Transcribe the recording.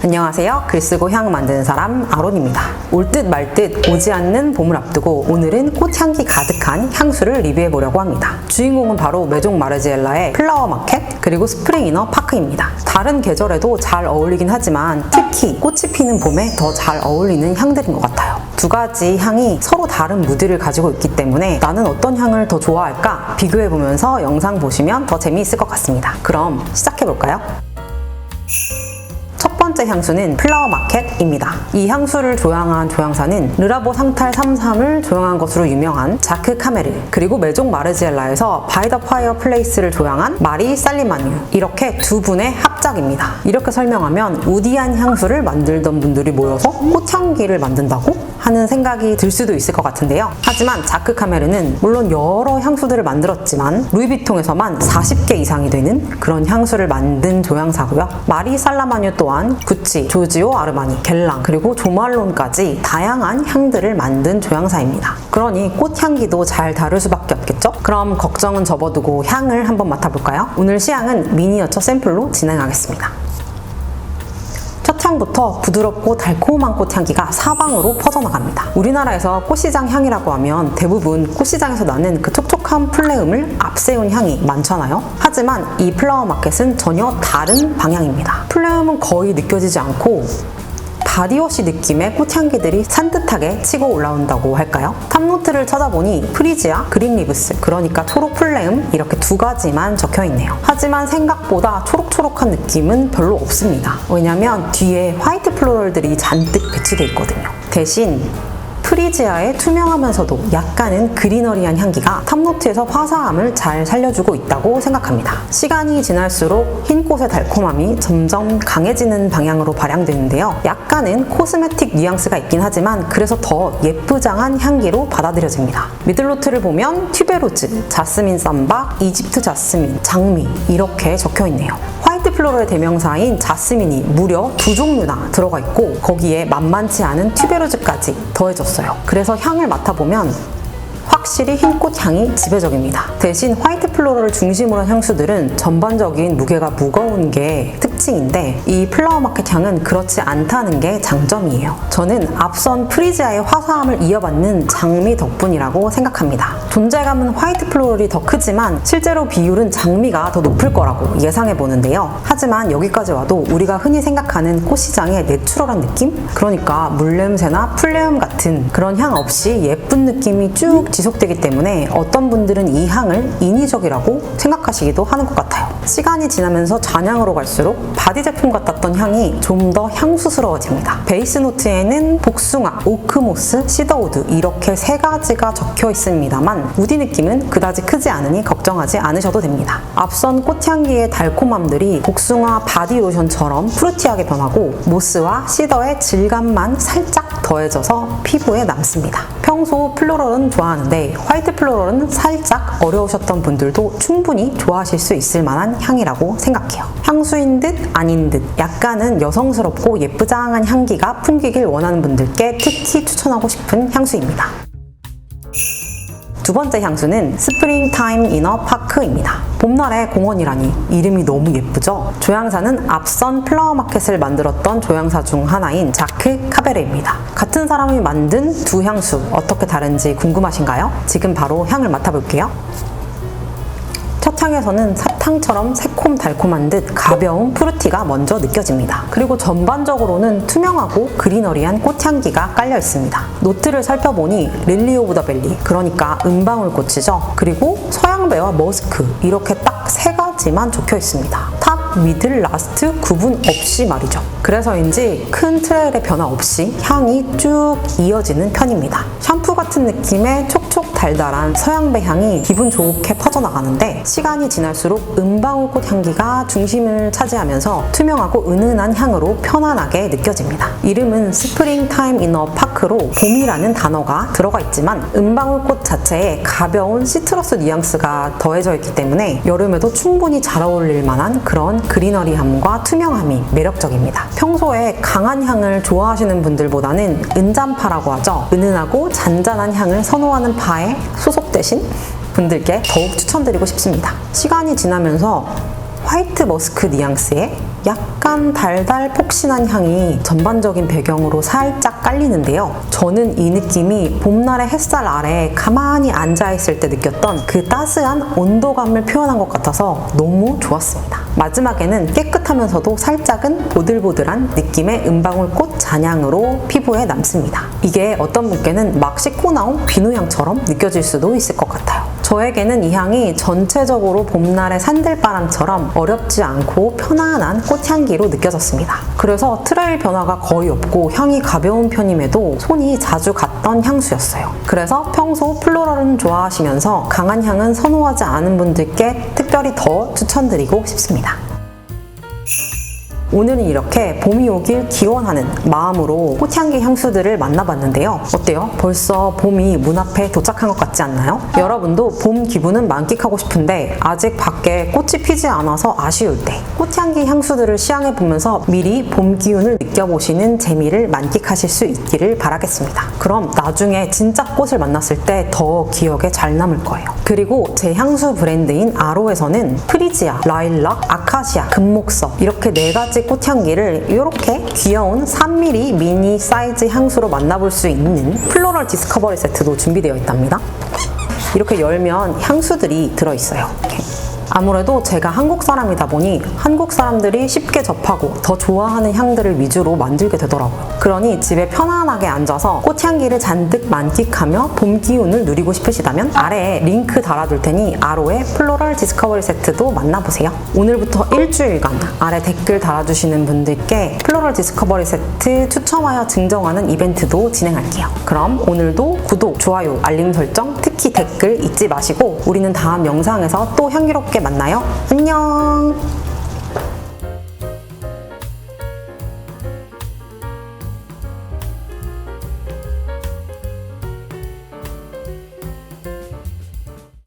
안녕하세요. 글 쓰고 향 만드는 사람 아론입니다. 올 듯 말 듯 오지 않는 봄을 앞두고 오늘은 꽃향기 가득한 향수를 리뷰해보려고 합니다. 주인공은 바로 메종 마르지엘라의 플라워 마켓 그리고 스프링 이너 파크입니다. 다른 계절에도 잘 어울리긴 하지만 특히 꽃이 피는 봄에 더 잘 어울리는 향들인 것 같아요. 두 가지 향이 서로 다른 무드를 가지고 있기 때문에 나는 어떤 향을 더 좋아할까 비교해보면서 영상 보시면 더 재미있을 것 같습니다. 그럼 시작해볼까요? 첫 번째 향수는 플라워 마켓입니다. 이 향수를 조향한 조향사는 르라보 상탈 33을 조향한 것으로 유명한 자크 카메르, 그리고 메종 마르지엘라에서 바이 더 파이어 플레이스를 조향한 마리 살리마뉴, 이렇게 두 분의 합작입니다. 이렇게 설명하면 우디한 향수를 만들던 분들이 모여서 꽃향기를 만든다고 하는 생각이 들 수도 있을 것 같은데요. 하지만 자크 카메르는 물론 여러 향수들을 만들었지만 루이비통에서만 40개 이상이 되는 그런 향수를 만든 조향사고요. 마리 살라마뉴 또한 구찌, 조지오 아르마니, 겔랑, 그리고 조말론까지 다양한 향들을 만든 조향사입니다. 그러니 꽃향기도 잘 다룰 수밖에 없겠죠? 그럼 걱정은 접어두고 향을 한번 맡아볼까요? 오늘 시향은 미니어처 샘플로 진행하겠습니다. 첫 향부터 부드럽고 달콤한 꽃향기가 사방으로 퍼져나갑니다. 우리나라에서 꽃시장 향이라고 하면 대부분 꽃시장에서 나는 그 촉촉한 플레음을 앞세운 향이 많잖아요. 하지만 이 플라워 마켓은 전혀 다른 방향입니다. 플레음은 거의 느껴지지 않고 바디워시 느낌의 꽃향기들이 산뜻하게 치고 올라온다고 할까요? 탑노트를 찾아보니 프리지아, 그린리브스, 그러니까 초록 플레음 이렇게 두 가지만 적혀있네요. 하지만 생각보다 초록초록한 느낌은 별로 없습니다. 왜냐면 뒤에 화이트 플로럴들이 잔뜩 배치돼 있거든요. 대신 프리지아의 투명하면서도 약간은 그리너리한 향기가 탑노트에서 화사함을 잘 살려주고 있다고 생각합니다. 시간이 지날수록 흰 꽃의 달콤함이 점점 강해지는 방향으로 발향되는데요. 약간은 코스메틱 뉘앙스가 있긴 하지만 그래서 더 예쁘장한 향기로 받아들여집니다. 미들노트를 보면 튜베로즈, 자스민 쌈박, 이집트 자스민, 장미 이렇게 적혀있네요. 화이트 플로럴의 대명사인 자스민이 무려 2종류나 들어가 있고 거기에 만만치 않은 튜베로즈까지 더해졌어요. 그래서 향을 맡아보면 확실히 흰꽃 향이 지배적입니다. 대신 화이트 플로럴을 중심으로 한 향수들은 전반적인 무게가 무거운 게 특징인데 이 플라워 마켓 향은 그렇지 않다는 게 장점이에요. 저는 앞선 프리지아의 화사함을 이어받는 장미 덕분이라고 생각합니다. 존재감은 화이트 플로럴이 더 크지만 실제로 비율은 장미가 더 높을 거라고 예상해 보는데요. 하지만 여기까지 와도 우리가 흔히 생각하는 꽃시장의 내추럴한 느낌? 그러니까 물냄새나 풀내음 같은 그런 향 없이 예쁜 느낌이 쭉 지속되기 때문에 어떤 분들은 이 향을 인위적이라고 생각하시기도 하는 것 같아요. 시간이 지나면서 잔향으로 갈수록 바디 제품 같았던 향이 좀 더 향수스러워집니다. 베이스 노트에는 복숭아, 오크모스, 시더우드 이렇게 세 가지가 적혀 있습니다만 우디 느낌은 그다지 크지 않으니 걱정하지 않으셔도 됩니다. 앞선 꽃향기의 달콤함들이 복숭아 바디 로션처럼 프루티하게 변하고 모스와 시더의 질감만 살짝 더해져서 피부에 남습니다. 평소 플로럴은 좋아하는데 화이트 플로럴은 살짝 어려우셨던 분들도 충분히 좋아하실 수 있을 만한 향이라고 생각해요. 향수인 듯 아닌 듯 약간은 여성스럽고 예쁘장한 향기가 풍기길 원하는 분들께 특히 추천하고 싶은 향수입니다. 두 번째 향수는 스프링 타임 이너 파크입니다. 봄날의 공원이라니 이름이 너무 예쁘죠? 조향사는 앞선 플라워 마켓을 만들었던 조향사 중 하나인 자크 카베르입니다. 같은 사람이 만든 두 향수 어떻게 다른지 궁금하신가요? 지금 바로 향을 맡아볼게요. 첫 향에서는 사탕처럼 새콤달콤한 듯 가벼운 프루티가 먼저 느껴집니다. 그리고 전반적으로는 투명하고 그리너리한 꽃향기가 깔려 있습니다. 노트를 살펴보니 릴리 오브 더 밸리, 그러니까 은방울꽃이죠. 그리고 서양배와 머스크 이렇게 딱 세 가지만 적혀 있습니다. 탑, 미들, 라스트 구분 없이 말이죠. 그래서인지 큰 트레일의 변화 없이 향이 쭉 이어지는 편입니다. 샴푸 같은 느낌의 촉촉 달달한 서양배 향이 기분 좋게 퍼져나가는데 시간이 지날수록 은방울꽃 향기가 중심을 차지하면서 투명하고 은은한 향으로 편안하게 느껴집니다. 이름은 스프링 타임 이너 파크로 봄이라는 단어가 들어가 있지만 은방울꽃 자체에 가벼운 시트러스 뉘앙스가 더해져 있기 때문에 여름에도 충분히 잘 어울릴 만한 그런 그리너리함과 투명함이 매력적입니다. 평소에 강한 향을 좋아하시는 분들보다는 은잔파라고 하죠. 은은하고 잔잔한 향을 선호하는 파에 소속되신 분들께 더욱 추천드리고 싶습니다. 시간이 지나면서 화이트 머스크 뉘앙스에 약간 약간 달달 폭신한 향이 전반적인 배경으로 살짝 깔리는데요. 저는 이 느낌이 봄날의 햇살 아래 가만히 앉아있을 때 느꼈던 그 따스한 온도감을 표현한 것 같아서 너무 좋았습니다. 마지막에는 깨끗하면서도 살짝은 보들보들한 느낌의 은방울꽃 잔향으로 피부에 남습니다. 이게 어떤 분께는 막 씻고 나온 비누향처럼 느껴질 수도 있을 것 같아요. 저에게는 이 향이 전체적으로 봄날의 산들바람처럼 어렵지 않고 편안한 꽃향기로 느껴졌습니다. 그래서 트레일 변화가 거의 없고 향이 가벼운 편임에도 손이 자주 갔던 향수였어요. 그래서 평소 플로럴은 좋아하시면서 강한 향은 선호하지 않은 분들께 특별히 더 추천드리고 싶습니다. 오늘은 이렇게 봄이 오길 기원하는 마음으로 꽃향기 향수들을 만나봤는데요. 어때요? 벌써 봄이 문 앞에 도착한 것 같지 않나요? 여러분도 봄 기분은 만끽하고 싶은데 아직 밖에 꽃이 피지 않아서 아쉬울 때 꽃향기 향수들을 시향해보면서 미리 봄 기운을 느껴보시는 재미를 만끽하실 수 있기를 바라겠습니다. 그럼 나중에 진짜 꽃을 만났을 때 더 기억에 잘 남을 거예요. 그리고 제 향수 브랜드인 아로에서는 프리지아, 라일락, 아카시아, 금목서 이렇게 4가지 꽃향기를 이렇게 귀여운 3mm 미니 사이즈 향수로 만나볼 수 있는 플로럴 디스커버리 세트도 준비되어 있답니다. 이렇게 열면 향수들이 들어있어요. 이렇게. 아무래도 제가 한국 사람이다 보니 한국 사람들이 쉽게 접하고 더 좋아하는 향들을 위주로 만들게 되더라고요. 그러니 집에 편안하게 앉아서 꽃향기를 잔뜩 만끽하며 봄 기운을 누리고 싶으시다면 아래에 링크 달아둘 테니 아로의 플로럴 디스커버리 세트도 만나보세요. 오늘부터 일주일간 아래 댓글 달아주시는 분들께 플로럴 디스커버리 세트 추첨하여 증정하는 이벤트도 진행할게요. 그럼 오늘도 구독, 좋아요, 알림 설정, 특히 댓글 잊지 마시고 우리는 다음 영상에서 또 향기롭게 만나요. 안녕!